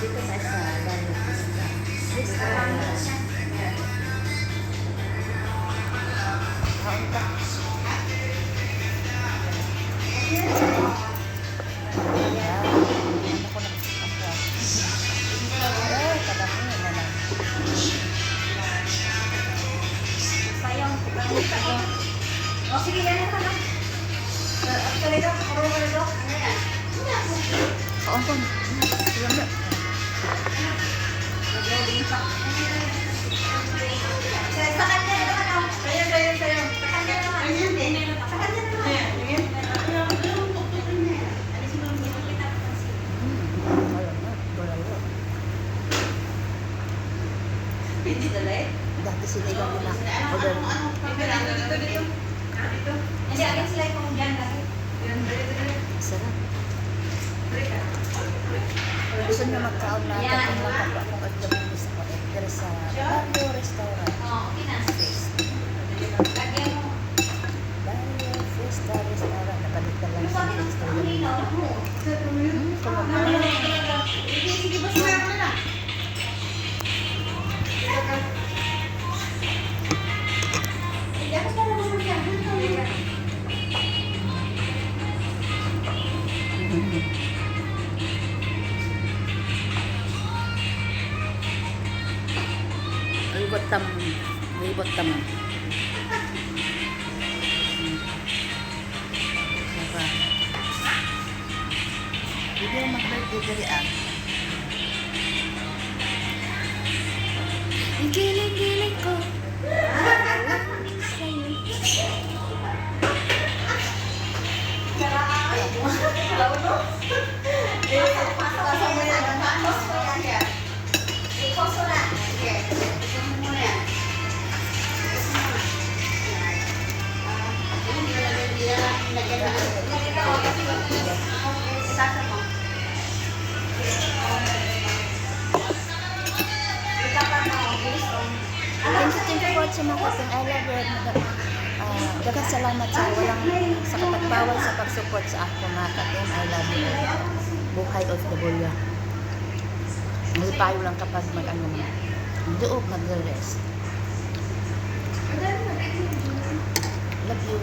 Dito tayo sa Barrio Vista. Vista. Kaon ka. Ayan. Ano ko nagkakampo. Ay, kadami na lang. Sayang. O, sige, yan na lang. Actually, Dok, marunong na, Dok. Ano yan? Kaon ko. Ayan na. Sa kanya naman, oh. Sayo. Sa kanya naman. Sa kanya naman. Alisin mo, hindi mo pinapansin. Ayan na. Dolayo. Hindi dala Dati sinigang ko na. Order mo. Hindi, agad sila yung dyan kasi. Sarap. Gusto niyo magkaon na tatong lang kapwa kung agdabong sa ko. Pero sa Barrio Restaurant. Oo, okay na. Lagyan mo. Barrio Fiesta Restaurant. Napalitan lang sa Ang restaurant. linaw mo. Sige, basta meron na lang. Dapat na lang naman yan. Ribot tam. Diba? Hindi mo mag-birthday dari ah. Ang giling-giling ko. Sa'yo. Thank you for watching mga kapatid. I love you. Daghang salamat sa katagbawal sa pag-support sa ako mga kapatid. I love you. Buhay of the bulya. Nalipayo lang kapag mag-ano mo. Doog mag-rest. Love you.